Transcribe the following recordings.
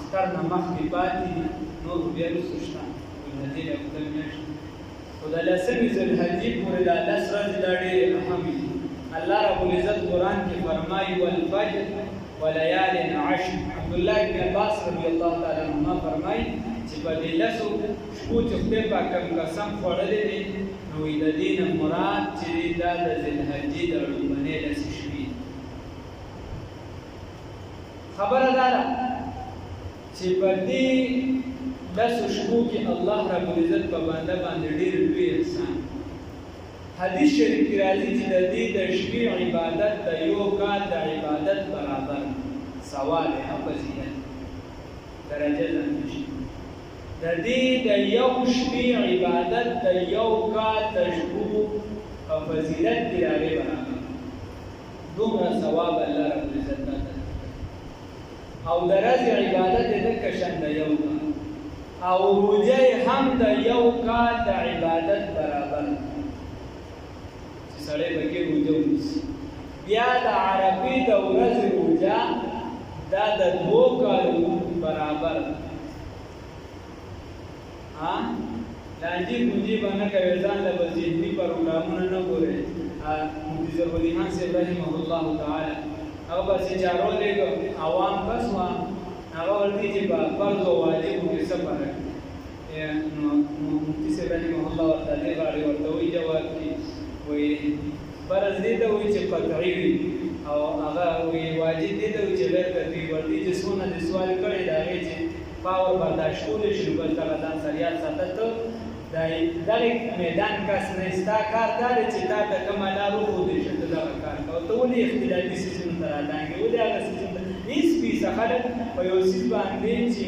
اختر نه مخکې پاتې دي نور بیا وروسته شته ذوالحجې له اوږده میاشت خو د لسمې ذوالحجې پورې دا 10 ورځې دا ډېرې اهمې دي الله رب العزت قرآن کې فرمایي والفجر وليال عشر عبدالله بن عباس رضی الله تعالی عنهما فرمایي چې په دې 10 شپو چې خدای پاک کوم قسم خوړلی دی نو د دې نه مراد چې دا د ذوالحجې د لومړنۍ 10 شپې خبره دا ده چې په دې 10 شپو کې الله رب العزت په بنده باندې ډېر لوی احسان حدیث شریف کې راځي چې د دې د شپې عبادت د یو کال د عبادت برابر ثواب او فضیلت درجه ده د دې د یو شپې عبادت د یو کال د شپو او فضیلت دی هغه برابر دومره ثواب الله رب العزت ته او د ورځې عبادت د کشن د یو کال او روزه هم د یو کال د عبادت برابر سړی پکې روزه ونیسي بیا د عربي د ورځې روزه دا د 2 کالو برابر لانجې پونجې به نه کوي ځان له به ذهني پروګرامونه نه ګورئ مفتي ضروري خان صاحب رحمه الله تعالی هغه بسې چارو لږ عوام بس وه هغه ورته چې په فرض او واجبو کې څه فرق نو مفتي صاحب رحمه الله ورته دې غاړې ورته وایي جواب کې وایي فرض دې ته وایي چې قطعي وي او هغه وایي واجب دې ته وایي چې غیر قطعي ورته چې څونه دې سوال کړی د هغې چې پاور برداشت کولی شي بل دغه ځان سره یاد ساته ته دغه میدان کس نه ستا کار دا دی چې تا ته کومه لار وښودل شي ته دغه کار کوه ته ولې اختلافي څیزونو ته راډانګې ولې هغه څیزونو ته هېڅ پیسه خلک په یو څیز باندې چې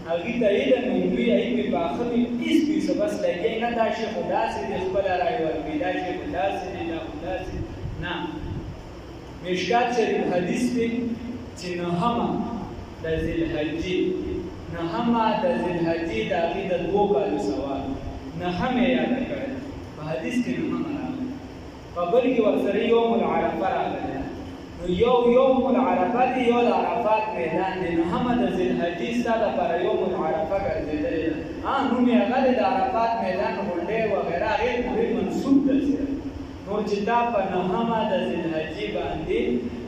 هغې ته علم وي هغې پرې پاخه وي هېڅ پیسه بس لګیا نه دا شی خو داسې دی خپله رایې ورکوي دا شی خو داسې دی دا خو داسې نه مشکات شریف حدیث دی چې نهمه د ذوالحجې نهمه د ذوالحجې د هغې د 2 کالو ثواب نهمه یې یاده کړې په حدیث کې نهمه راغلی په بل کې ورسره یوم العرفه راغلی نو یوم العرفه دی یو د عرفات میدان دی نهمه د ذوالحجې ستا دپاره یوم العرفه ګرځېدلې ده نوم یې هغه دی د عرفات میدان غونډۍ وغیره هغې پورې منسوب ده نو چې دا په نهمه د ذوالحجې باندې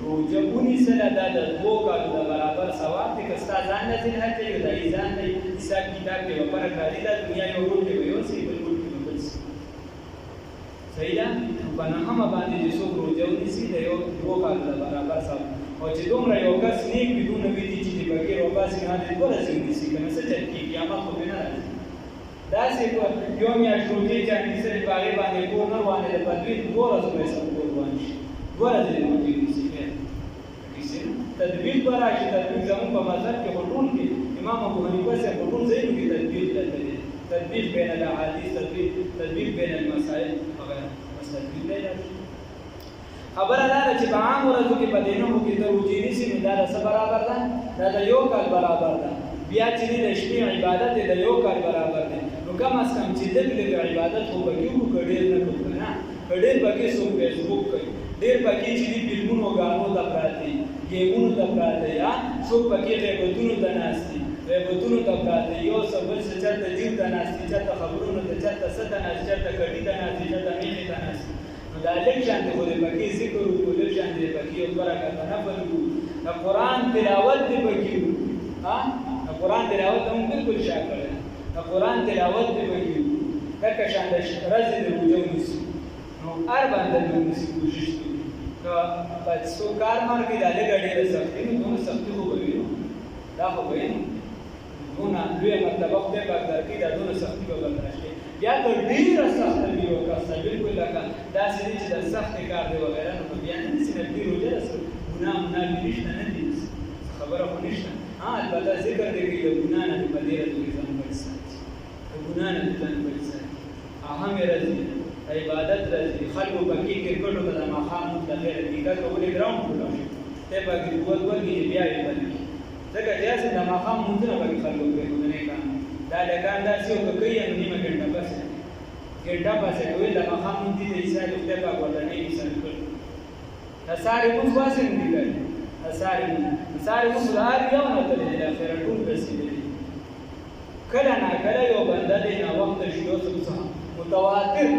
روزه ونیسله دا د 2 کالو د برابر ثواب دی که ستا ځان نه ذوالحجه یو د هغې ځان نه حساب کتاب کې به فرق راځي دا دنیا یو ګوټ کې به یو سي بل ګوټ کې به بل سي صحیح ده په نهمه باندې چې څوک روزه ونیسي د یو 2 کالو د برابر ثواب او چې دومره یو کس نیک وي دونه ویدي چې د بګیر وباسي نه د 2 ورځې ونیسي که نه څه چل کېږي قیامت خو پرې نه راځي داسې یو میاشت روزې چې انیسلې په هغې باندې کور نه روانېده په 2 ورځو به یې سم کور روان شي 2 ورځې دې روزې ونیسي تدبیر به راشي تدبیر زموږ په مذهب کې خو ټول کې امام ابو حنیفه صاحب په ټول ځایونو کې تدبیر دلته دی تدبیر بین الاحادیث تدبیر بین المسائل وغیره بس تدبیر دی راشي خبره دا ده چې په عام ورځو کې په دې نومو کې ته روزې نیسي نو دا د څه برابر ده دا د 1 کال برابر ده بیا چې د شپې عبادت دی د 1 کال برابر دی نو کم از کم چې لږ لږ عبادت خو پکې وکړو که ډېر نه کړو که نه که ډېر پکې څوک فیسبوک کوي ډېر پکې چې دي فلمونو ګانو ته پراته دي ګیمونو ته پراته یا څوک پکې غیبتونو ته ناست دي غیبتونو ته پراته یو څه بل څه چېرته جیب ته ناست دي چېرته خبرونو ته چېرته څه ته ناست چېرته کډي ته ناست دي چېرته میخې ته ناست دي نو دا لږ شان دی خو دی پکې ذکر وکړو لږ شان دی پکې یو 2 رکعته نفل وکړو د قرآن تلاوت دی پکې وکړو د قرآن تلاوت ته موږ بلکل شا کړی د قرآن تلاوت دی پکې وکړو لکه شان د ورځې د روژه ونیسو نو هر بنده دې ونیسي کوشش وکړي که په څو کار مار کې دا لږه ډېره سختي نو دومره سختي خو به وي نو دا خو به وي نو دونه لویه مرتبه خدای پاک درکړي دا دونه سختي به برداشت کړي یا که ډېره سخته وي یو کس ته بلکل لکه داسې دی چې د سختې کار دی وغیره نو بیا نه نیسي نه دې روژه ده ګناه منافي نشته نه دي خبره خو نشته البته ذکر دی کوي د ګناه نه دې په ډېره توګه ځان بچ ساتي د ګناه نه دې ځان بچ ساتي اهمې ورځې عبادت راځي خلکو پکې کرکټو ته د ماښام لمونځ د خیر حقیقت به ولې ګراونډ کولی شي دی پکې دوه ورکړي بیا یې بند کړي ځکه چې هسې د ماښام لمونځونه پکې خلکو کوي خو د نیکان دا لږان داسې یو که کوي نو نیمه ګنټه بس ګنټه پسې کوي د ماښام لمونځ دي د عیسی د خدای پاک ورته نه مثال کړي د سارې لمونځ واسې نه دي کړي د سارې لمونځ د هر یو نه تللی د اخره ټول بسې کله ناکله یو بنده دی ناوخته شیدو څښي متواتر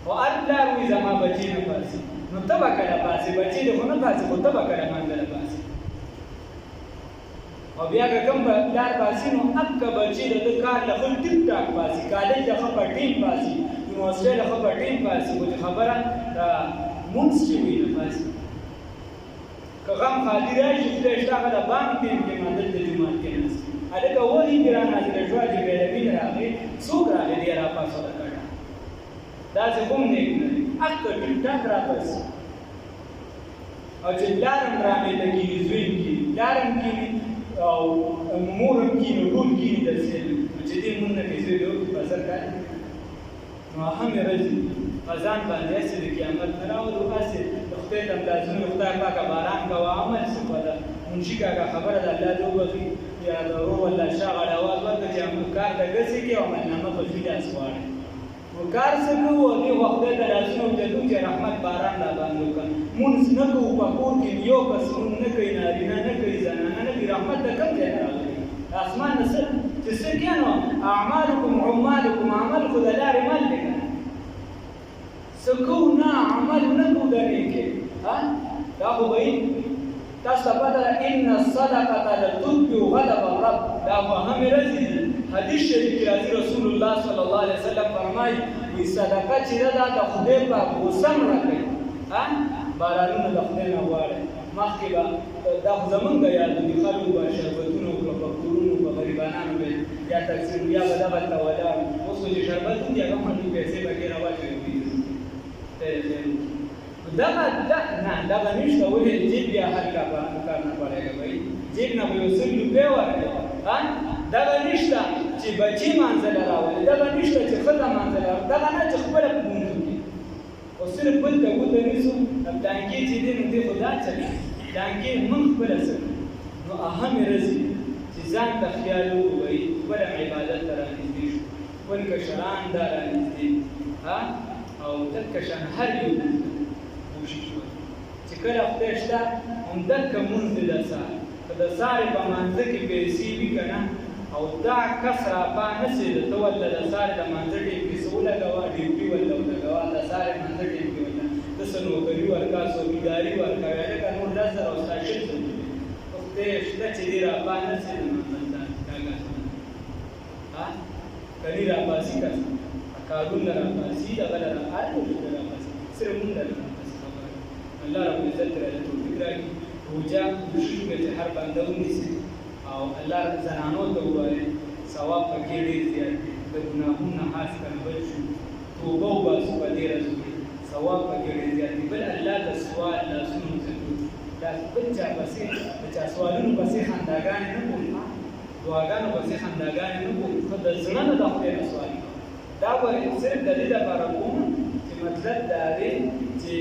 او هر پلار وایي زما بچي نه پاڅي نو ته به کله پاڅې بچي دې خو نه پاڅي خو ته به کله مانځله پاڅي او بیا که کوم پلار پاڅي نو هکه بچي د ده کار له ښه ټیک ټاک پاڅي کالج له ښه په ټیم پاڅي یونیورسټۍ له ښه په ټیم پاڅي خو چې خبره د مونځ چې وي نه پاڅي که غم خالي راشي خدای شته هغه د بانک ټیم کې ما دلته جومات کې ناست هلکه وحي کې رانازله شوه جبریل راغی څوک راغی دی راپاڅوله کډه داسې هم نیک نه دی هکه ټیک ټاک راپاڅي او چې پلار هم رامېته کېږي زوی هم کېږي پلار هم کېږي او مور هم کېږي نو ټول کېږي داسې نو چې دې مونږ نه کې زوی دی بازار کار نو همې ورځې خزان باندې هسې د قیامت نه راوړو هسې د خدای د امدادونو خدای پاکه باران کوه عمل څه ده منشي کاکا خبره د الله دې وبخي یا د ورو الله شاه غړ اواز ورکړه چې موږ کار ته ګرځې کړي او عملنامه په في لاس غواړي نو کار څه کوو او دې خو خدای ته لاسونه اوچتو چې رحمت باران را باندې وکړه مونځ نه کوو په کور کې یو کس مونځ نه کوي نارینه نه کوي زنانه نه کوي رحمت د کوم ځای نه راغلی اسمان نه څه چې څه کیا نو اعمالکم عمالکم عمل خو د لارې مال دی که څه کوو نه عمل نه کوو د نیکې دا خو به تاسو ته پته ده ان الصدقه لتطفئ غضب الرب دا خو همې ورځې دي حدیث شریف کې راځي رسول الله صلی الله علیه وسلم فرمایي وایي صدقه چې ده دا د خدای پاک غوسه مړه کوي بارانونه د خدای نه غواړئ مخکې به دا خو زمونږ د یادو دي خلکو به شربتونه وکړه په کورونو په غریبانانو به یا تقسیم یا به دغه ته ولاړ اوس خو چې شربت وکړي هغه هم پیسې به کې راواچوي دغه دغه نشته ولې جیب بیا هر کار نه پړېږي بھائی جیب نه به یو څه روپۍ ورکړي دغه نشته چې بچي مانځله راولي دغه نشته چې ښځه مانځله دغه نه چې خپله په مونځ وکړي او صرف بل ته ګوته نیسو ټانکې چې دی نو دی خو دا چلي ټانکې موږ خپله څه نو اهمې ورځې چې ځان ته خیال وکړئ خپله عبادت ته رانږدې شو خپل کشران دا رانږدې او دکه شان هر یو کوشش وکړي چې کله خدای شته همدکه مونځ دی د سهار که د سهارې په مانځه کې پیسې وي که نه او دا کس راپا نسي ته ولله د سهارې د مانځه ټیم کې څه ولګوه ډیوټي ولله ولګوه د سهارې مانځه ټیم کې ولله ته څه نوکري ورکړه څوکیداري ورکړه هلکه نور 10,000 او ستا 600 خدای شته چې دې راپا نسي د مانځه کلي راپاسي که کارونه راپاسي دغه له هر یو شی راپاسي صرف مونږ له راپاسي خبره الله رب العزت راته توفیق راکړي روژه کوشش وکړئ چې هر بنده ونیسي او الله زنانو ته ووایي ثواب پکې ډېر زیات دی د ګناهونو نه خاص کر بچ شو توبه وباسو په دې ورځو کې ثواب پکې ډېر زیات دی بل الله د سوال لاسونه وڅنډو دا بل چا پسې د چا سوالونو پسې خنداګانې نه کوي دعاګانو پسې خنداګانې نه کوي خو د زړه نه د خدای نه سوال کوي دا به صرف د دې لپاره کوم چې مطلب دا دی چې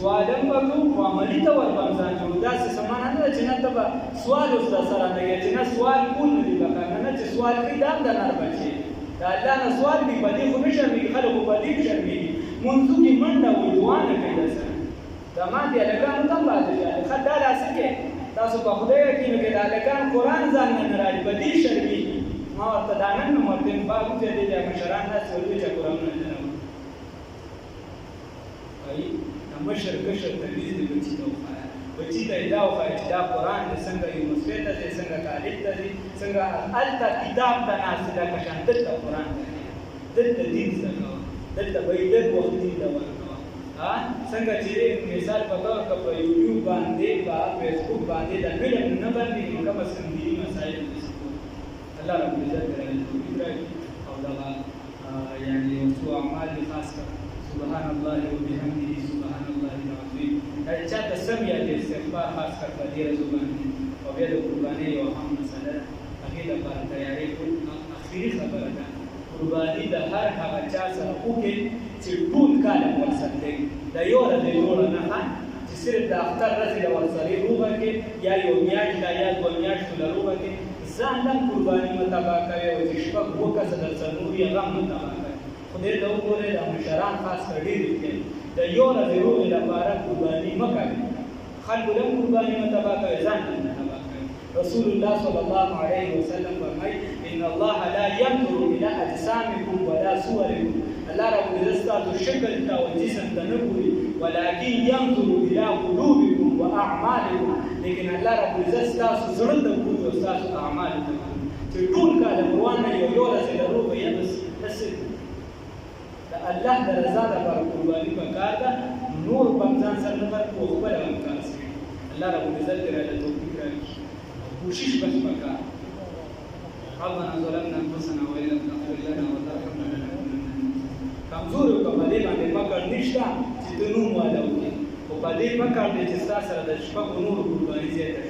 سوالم به کوو خو عملي ته وربم ځان جوړو داسې څه معنا نه ده چې نه ته به سوال اوس درسره نه کوې چې نه سوال کول نه دي پکار نه چې سوال کوي دا هم د نر بچې د الله نه سوال دي په دې خو نه شرمېږي خلک خو په دې شرمېږي مونځو کې منډه وي دعا نه کوي درسره دا ماتې هلکانو ته هم پاتې شي ښه دا داسې کې تاسو په خدای یقین وکړئ د هلکان قرآن ځان نه نه راځي په دې شرمېږي ما ورته دا نن نوم ورته باغ چې دې مشران داسې ورته چې قرآنونه نه راوړي مشر کشر تمیز دی بچی ته وښایه بچی ته یې دا وښایه چې دا قرآن دی څنګه یونیورسټۍ ته ځي څنګه کالج ته ځي څنګه هلته کتاب ته ناست دی لکه شان دلته قرآن ته دلته دین زده کوه دلته به یې لږ وخت دین ته ورکوه څنګه چې مثال په طور که په یوټیوب باندې په فیسبوک باندې د فلم نه باندې نو کم از کم دیني مسایل داسې کوو الله رب العزت راته توفیق راکړي او دغه یعنې یو څو اعمال دي خاص کړه سبحان الله وبحمده سبحان الله العظیم دا چاته سم یا د استغفار خاص کر په دې ورځو باندې او بیا د قربانۍ یو هم مسله ده هغې لپاره تیاری کول اخري خبره ده قرباني د هر هغه چا سره وکړي چې ټول کال ورسره دی د یو ورځې جوړه نه چې صرف د اختر ورځې د ورسرې روغه کې یا یو میاشت یا 2 میاشتو له روغه کې ځان هم قرباني مه تباه کوې او چې شپږ 2 کسه درسره نور یې هغه هم مه تباه کوې خدای ته وګورئ د مشران خاص کر ډېر رښتیا د یو ورځې روغې لپاره قرباني مه کوئ خلکو له هم قرباني مه تباه کوئ ځان هم نه تباه کوئ رسول الله صلی الله علیه وسلم فرمایي ان الله لا ينظر الى اجسامكم ولا صوركم، الله رب العزت تاسو شکل ته او جسم ته نه ګوري، ولكن ينظر الى قلوبكم واعمالكم، لیکن الله رب العزت تاسو زړه ته ګوري او تاسو اعمال ته ګوري. چې ټول کاله روانه یو ورځ لرو به یې بس د الله د رضا لپاره قرباني پکار ده، نور په ځان سره نه ورکو خپل هم کار کوي. الله رب العزت دې راته توفیق راکړي او کوشش بس پکار. ربنا ظلمنا انفسنا وان لم تغفر لنا وترحمنا لنكونن کمزور او په دې باندې فکر نشته چې ته نوم والا وکړي، او په دې فکر دې چې تاسو سره د شپږ نور قرباني زیاته